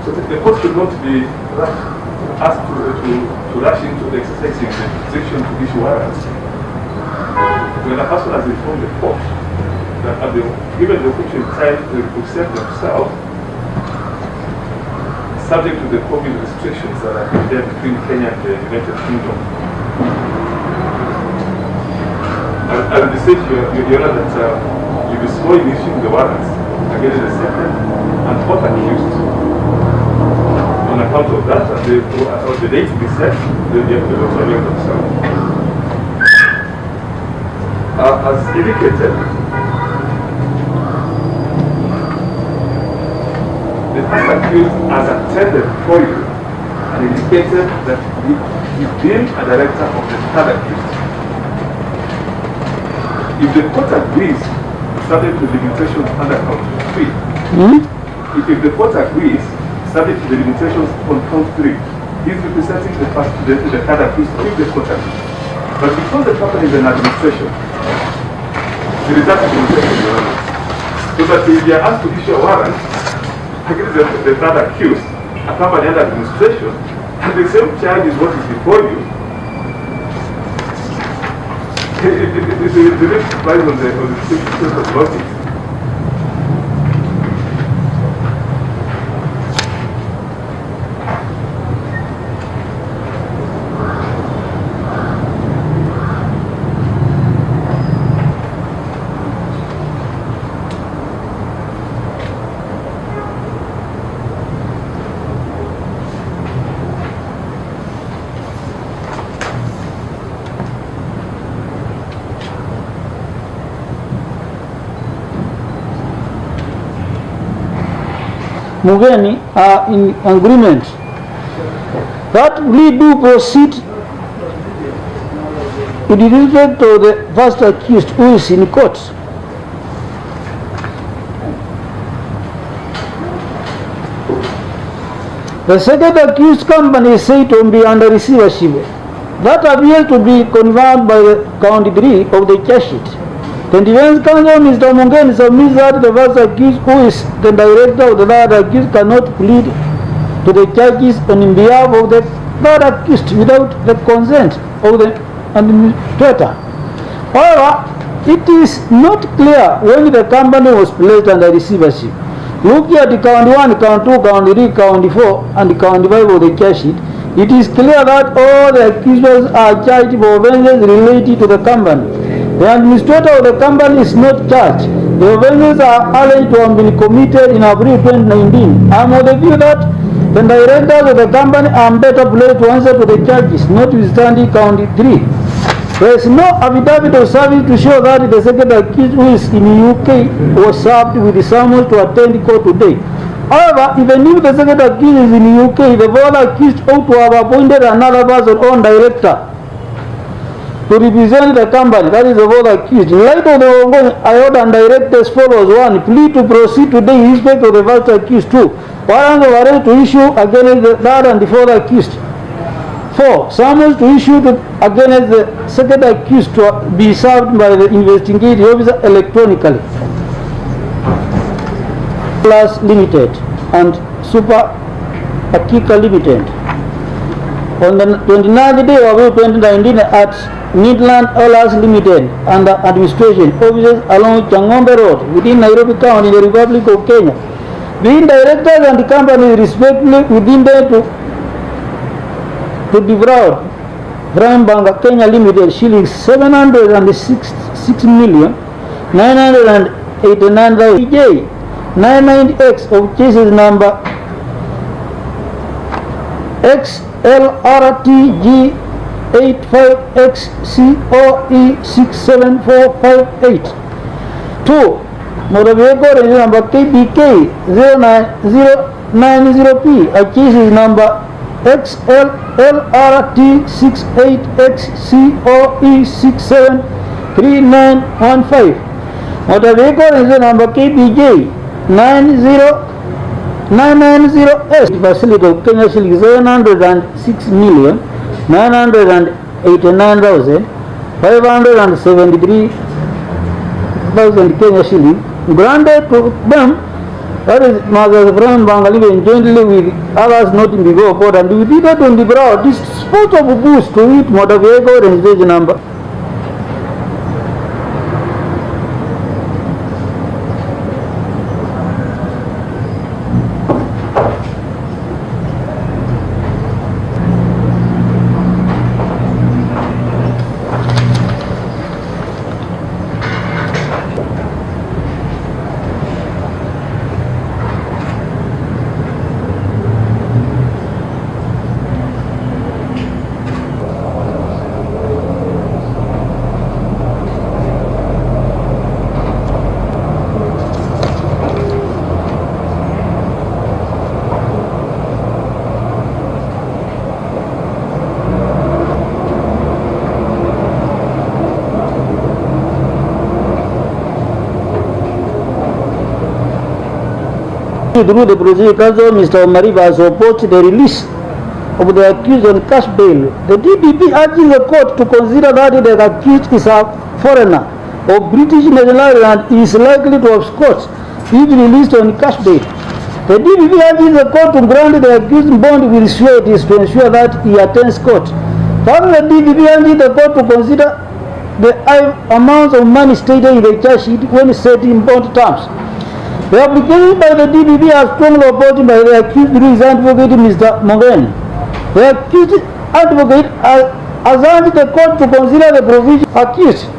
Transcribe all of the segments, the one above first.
So the court should not be asked to rush into exercising the jurisdiction to issue warrants. When a person has informed the court that given the opportunity time to represent themselves, subject to the COVID restrictions that are there between Kenya and the United Kingdom. I would say to your Honor that you will be slow in issuing the warrants against the second and fourth accused. On account of that, and the date to be set, they have to evaluate themselves. As indicated, the first accused has attended for you and indicated that he being a director of the third accused. If the court agrees, subject to limitations under count 3, if the court agrees, subject to the limitations on count 3, he is representing the third accused if the court agrees. But because the company is an administration, the result is limitation, Your Honor. So that if you are asked to issue a warrant against the third accused, a company under administration, and the same charge is what is before you, the risk lies on the principles of logic. Mugeni are in agreement that we do proceed with respect to the first accused who is in court. The second accused company is said to be under receivership. That appears to be confirmed by the count 3 of the charge sheet. The defense counsel, Mr. Mungeni, submits that the first accused, who is the director of the third accused, cannot plead to the charges on behalf of the third accused without the consent of the administrator. However, it is not clear when the company was placed under receivership. Looking at the count 1, count 2, count 3, count 4, and count 5 of the charge sheet, it is clear that all the accusers are charged for offences related to the company. The administrator of the company is not charged. The offences are alleged to have been committed in April 2019. I am of the view that the directors of the company are better placed to answer to the charges, notwithstanding count 3. There is no affidavit of service to show that the second accused, who is in the UK, was served with the summons to attend court today. However, even if the second accused is in the UK, the fourth accused ought to have appointed another person or director to represent the company, that is the fourth accused. In light of the ongoing, I order and direct as follows: 1. Plea to proceed today in respect of the first accused. 2. Warrant of arrest to issue against the third and the fourth accused. 4. Summons to issue against the second accused to be served by the investigating officer electronically. Plus Limited and Super Akika Limited. On the 29th day of April 2019 at Midland Oilers Limited under administration offices along Changombe Road within Nairobi County in the Republic of Kenya. Being directors and the company respectively within there to defraud Prime Bank Kenya Limited shillings 706,989,000 99X of cases number XLRTG 85XCOE67458. 2. Motor vehicle registration number KBK 0990P. A case is number XLRT68XCOE673915. Motor vehicle registration number KBJ 990S. Facility of Kenya shillings 706,989,573 Kenya shillings granted to them That is Mother Brown Bangali jointly with others not in the go court, and we did that on the broad. This spot of boost to it motor vehicle and stage number. Through the prosecutor counsel, Mr. Mariba supports the release of the accused on cash bail. The DPP urges the court to consider that the accused is a foreigner of British nationality and is likely to abscond if released on cash bail. The DPP urges the court to grant the accused bond with sureties to ensure that he attends court. Further, the DPP urges the court to consider the amounts of money stated in the charge sheet when setting bond terms. The application by the DPP are strongly opposed by the accused through his advocate, Mr. Morgan. The accused advocate has urged the court to consider the provision accused.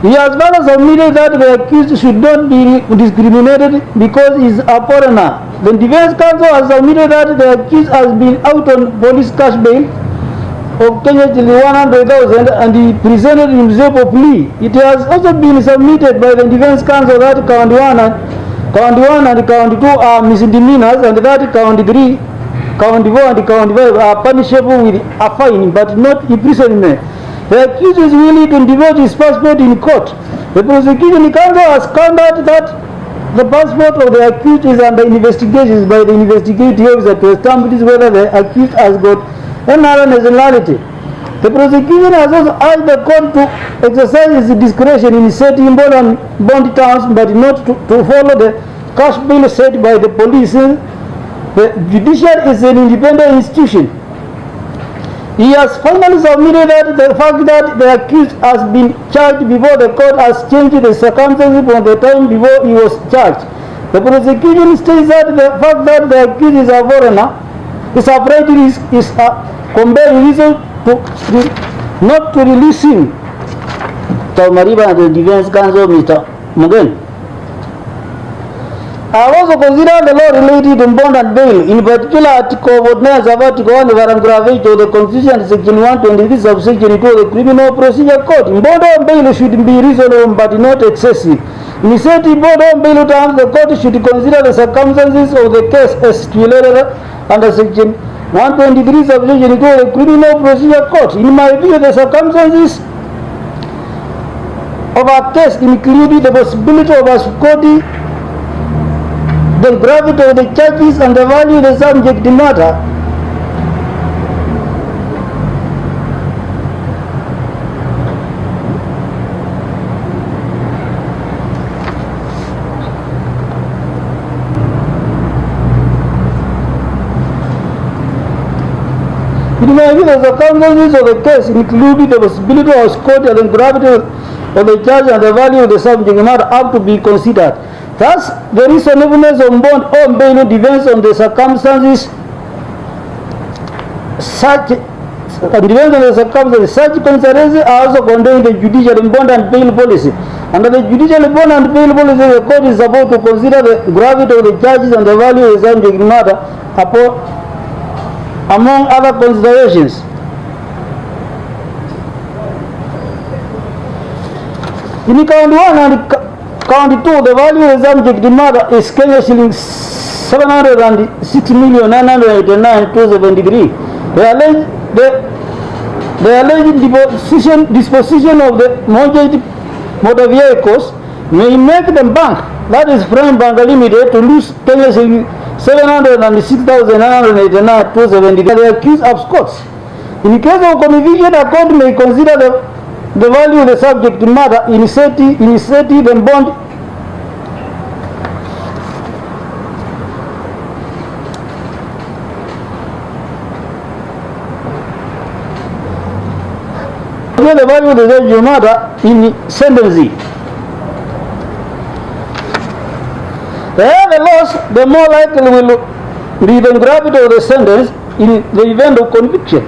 He has further submitted that the accused should not be discriminated because he is a foreigner. The defense counsel has submitted that the accused has been out on police cash bail of Kenya till 100,000 and he presented himself a plea. It has also been submitted by the defense counsel that count 1 and count 2 are misdemeanors and that count 3, count 4 and count 5 are punishable with a fine but not imprisonment. The accused is willing to divulge his passport in court. The prosecution counsel has countered that the passport of the accused is under investigation by the investigating officer to establish whether the accused has got another nationality. The prosecution has also asked the court to exercise its discretion in setting bond terms but not to follow the cash bail set by the police. The judiciary is an independent institution. He has finally submitted that the fact that the accused has been charged before the court has changed the circumstances from the time before he was charged. The prosecution states that the fact that the accused is a foreigner is a prejudice, is a compelling reason not to release him. Mr. Mariba and the defense counsel, Mr. Morgan. I also consider the law related to bond and bail, in particular Article 49 of Article 1 of the Constitution, Section 123 subsection 2 of the Criminal Procedure Code. Bond and bail should be reasonable but not excessive. In setting bond and bail terms, the court should consider the circumstances of the case as stipulated under Section 123 subsection 2 of the Criminal Procedure Code. In my view, the circumstances of a case including the possibility of absconding, the gravity of the charges and the value of the subject matter. In my view, the circumstances of the case including the possibility of absconding and the gravity of the charge and the value of the subject matter have to be considered. Thus, the reasonableness of bond or bail depends on the circumstances. Such considerations are also contained in the judicial bond and bail policy. Under the judicial bond and bail policy, the court is supposed to consider the gravity of the charges and the value of the subject matter among other considerations. In count 1 and count 2, the value of the subject matter is Kenya shillings 706,989,273. The alleged disposition of the mortgage motor vehicles may make the bank, that is Prime Bank Limited, to lose Kenya shillings 706,989,273. The accused absconds. In case of conviction, a court may consider the value of the subject matter in setting the bond evaluate the value of the subject matter in sentencing. The higher the loss, the more likely will be the gravity of the sentence in the event of conviction.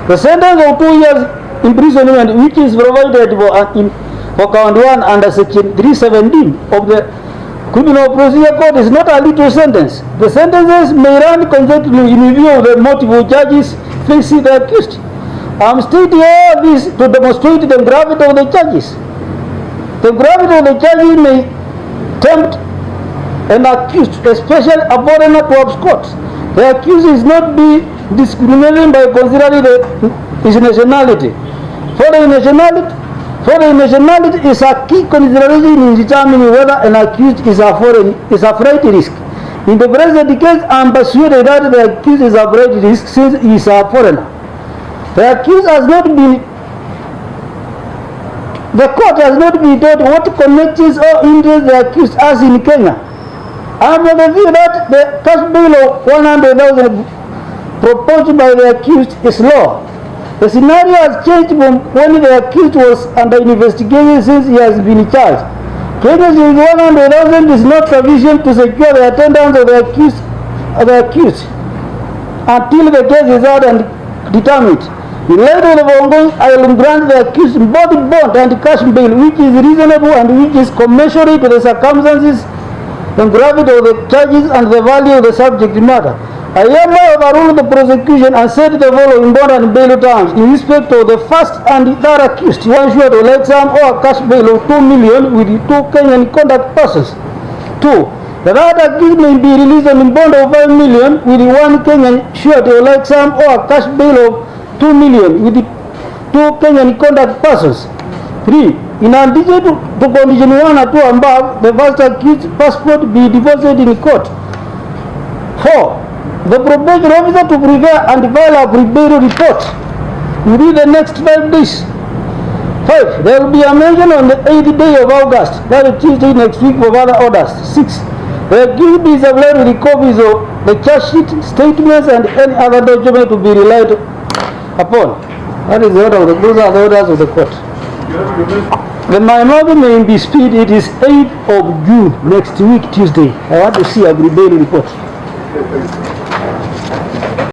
The sentence of 2 years imprisonment, which is provided for count 1 under section 317 of the Criminal Procedure Code, is not a little sentence. The sentences may run consecutively in view of the multiple charges facing the accused. I am stating all this to demonstrate the gravity of the charges. The gravity of the charges may tempt an accused, especially a foreigner, to abscond. The accused is not be discriminated by considering his nationality. Foreign nationality is a key consideration in determining whether an accused is a flight risk. In the present case, I am persuaded that the accused is a flight risk since he is a foreigner. The accused has not been. The court has not been told what connections or interests the accused has in Kenya. I am of the view that the cash bail of 100,000 proposed by the accused is low. The scenario has changed from when the accused was under investigation since he has been charged. Kenya's 100,000 is not sufficient to secure the attendance of the accused until the case is out and determined. In light of the foregoing, I will grant the accused both bond and cash bail, which is reasonable and which is commensurate to the circumstances, the gravity of the charges, and the value of the subject matter. I hereby overrule the prosecution and set the following bond and bail terms in respect of the first and third accused: one short of like sum or a cash bail of 2 million with 2 Kenyan contact persons. 2. The third accused may be released on bond of 5 million with 1 Kenyan short of like sum or a cash bail of 2 million with 2 Kenyan contact persons. 3. In addition to condition 1 or 2 above, the first accused passport be deposited in court. 4. The probation officer to prepare and file a pre-bail report within the next 5 days. 5. There will be a mention on the 8th day of August, that is Tuesday next week, for further orders. 6. The accused is supplied with copies of the charge sheet, statements, and any other document to be relied upon. That is the order of those are the orders of the court. The minority may be speed. It is 8th of June next week, Tuesday. I want to see a pre-bail report.